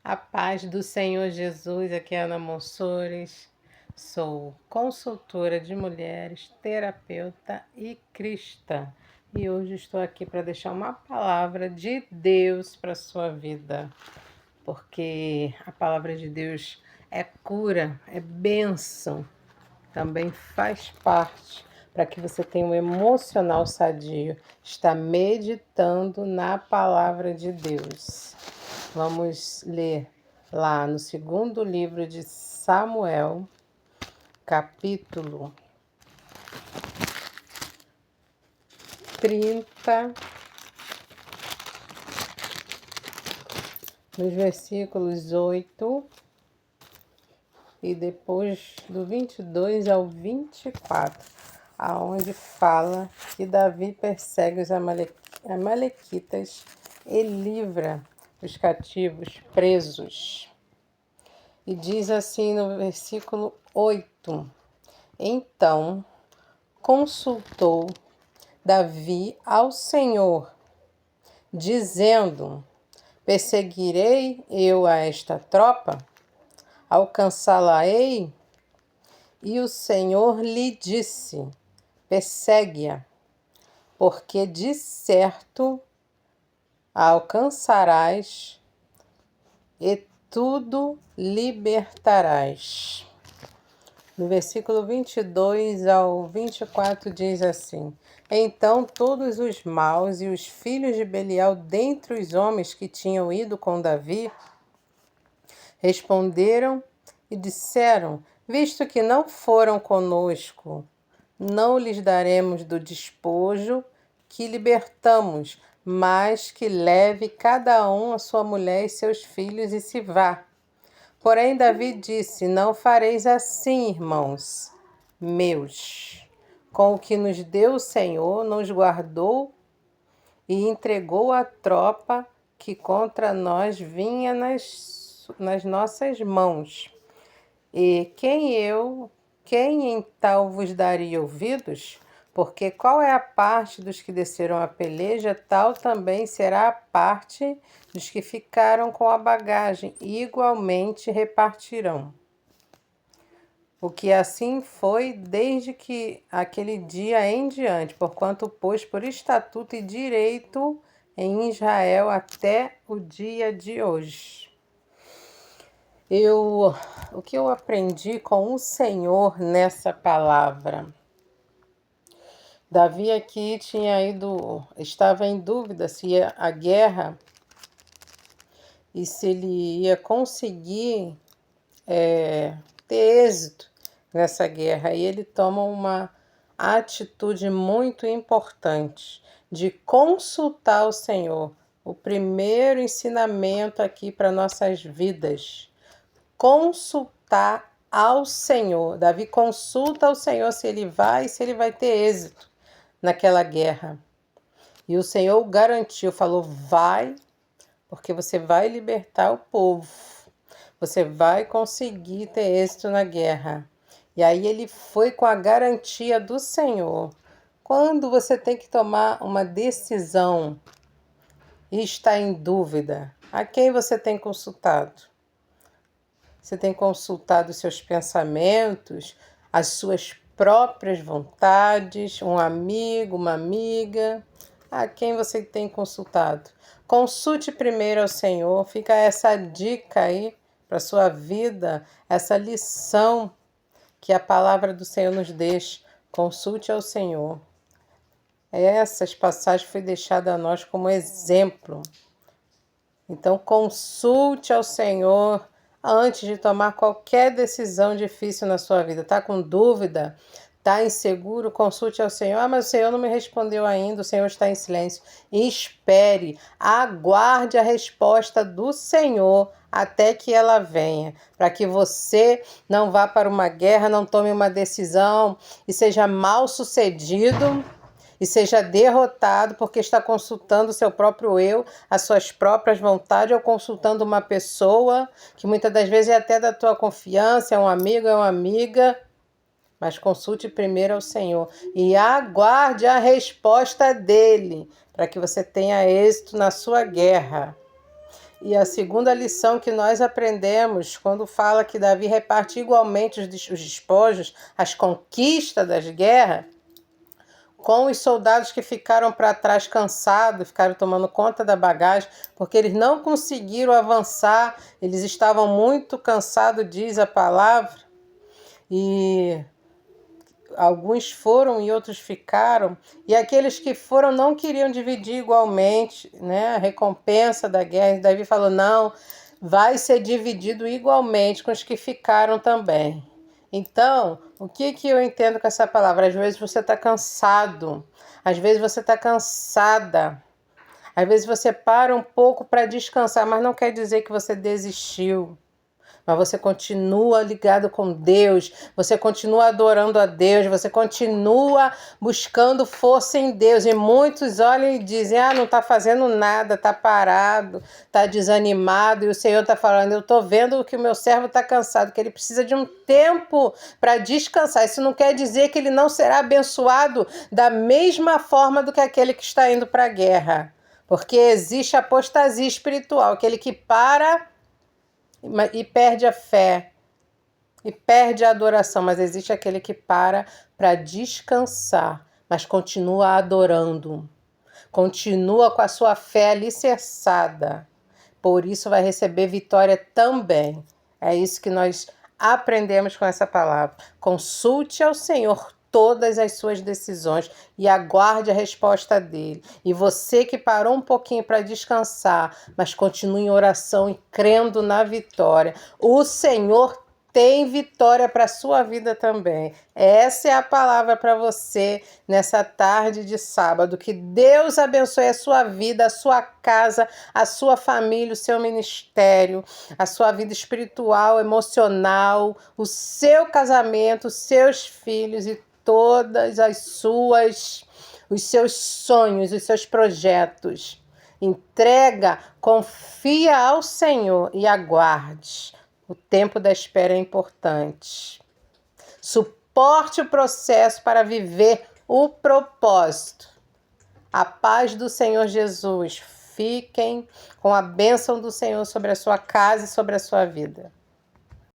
A paz do Senhor Jesus, aqui é Ana Monsores, sou consultora de mulheres, terapeuta e cristã. E hoje estou aqui para deixar uma palavra de Deus para a sua vida, porque a palavra de Deus é cura, é bênção, também faz parte para que você tenha um emocional sadio, está meditando na palavra de Deus. Vamos ler lá no segundo livro de Samuel, capítulo 30, nos versículos 8 e depois do 22 ao 24, aonde fala que Davi persegue os amalequitas e livra os cativos presos. E diz assim no versículo 8: Então consultou Davi ao Senhor, dizendo: Perseguirei eu a esta tropa? Alcançá-la-ei? E o Senhor lhe disse: Persegue-a, porque de certo a alcançarás e tudo libertarás. No versículo 22 ao 24 diz assim: Então todos os maus e os filhos de Belial dentre os homens que tinham ido com Davi responderam e disseram: Visto que não foram conosco, não lhes daremos do despojo que libertamos, mas que leve cada um a sua mulher e seus filhos e se vá. Porém, Davi disse: Não fareis assim, irmãos meus. Com o que nos deu o Senhor, nos guardou e entregou a tropa que contra nós vinha nas nossas mãos. E quem em tal vos daria ouvidos? Porque qual é a parte dos que desceram a peleja, tal também será a parte dos que ficaram com a bagagem, e igualmente repartirão. O que assim foi desde que aquele dia em diante, porquanto pôs por estatuto e direito em Israel até o dia de hoje. O que eu aprendi com o Senhor nessa palavra? Davi aqui estava em dúvida se a guerra e se ele ia conseguir ter êxito nessa guerra. E ele toma uma atitude muito importante de consultar o Senhor. O primeiro ensinamento aqui para nossas vidas: consultar ao Senhor. Davi consulta ao Senhor se ele vai e se ele vai ter êxito naquela guerra. E o Senhor garantiu, falou: vai, porque você vai libertar o povo. Você vai conseguir ter êxito na guerra. E aí ele foi com a garantia do Senhor. Quando você tem que tomar uma decisão e está em dúvida, a quem você tem consultado? Você tem consultado os seus pensamentos, as suas próprias vontades, um amigo, uma amiga? A quem você tem consultado? Consulte primeiro ao Senhor. Fica essa dica aí para a sua vida, essa lição que a palavra do Senhor nos deixa. Consulte ao Senhor. Essas passagens foi deixada a nós como exemplo. Então, consulte ao Senhor antes de tomar qualquer decisão difícil na sua vida. Está com dúvida? Está inseguro? Consulte ao Senhor. Mas o Senhor não me respondeu ainda, o Senhor está em silêncio. Espere, aguarde a resposta do Senhor até que ela venha, para que você não vá para uma guerra, não tome uma decisão e seja mal sucedido e seja derrotado porque está consultando o seu próprio eu, as suas próprias vontades, ou consultando uma pessoa que muitas das vezes é até da tua confiança, é um amigo, é uma amiga, mas consulte primeiro ao Senhor e aguarde a resposta dele, para que você tenha êxito na sua guerra. E a segunda lição que nós aprendemos, quando fala que Davi reparte igualmente os despojos, as conquistas das guerras, com os soldados que ficaram para trás cansados, ficaram tomando conta da bagagem, porque eles não conseguiram avançar, eles estavam muito cansados, diz a palavra, e alguns foram e outros ficaram, e aqueles que foram não queriam dividir igualmente, né, a recompensa da guerra. E Davi falou, não, vai ser dividido igualmente com os que ficaram também. Então, o que eu entendo com essa palavra? Às vezes você está cansado, às vezes você está cansada, às vezes você para um pouco para descansar, mas não quer dizer que você desistiu. Mas você continua ligado com Deus, você continua adorando a Deus, você continua buscando força em Deus. E muitos olham e dizem, não está fazendo nada, está parado, está desanimado. E o Senhor está falando, eu estou vendo que o meu servo está cansado, que ele precisa de um tempo para descansar. Isso não quer dizer que ele não será abençoado da mesma forma do que aquele que está indo para a guerra. Porque existe apostasia espiritual, aquele que para e perde a fé, e perde a adoração, mas existe aquele que para descansar, mas continua adorando, continua com a sua fé alicerçada, por isso vai receber vitória também. É isso que nós aprendemos com essa palavra. Consulte ao Senhor todas as suas decisões e aguarde a resposta dele. E você que parou um pouquinho para descansar, mas continue em oração e crendo na vitória, o Senhor tem vitória para a sua vida também. Essa é a palavra para você nessa tarde de sábado. Que Deus abençoe a sua vida, a sua casa, a sua família, o seu ministério, a sua vida espiritual, emocional, o seu casamento, os seus filhos e todas os seus sonhos, os seus projetos. Entrega, confia ao Senhor e aguarde. O tempo da espera é importante. Suporte o processo para viver o propósito. A paz do Senhor Jesus. Fiquem com a bênção do Senhor sobre a sua casa e sobre a sua vida.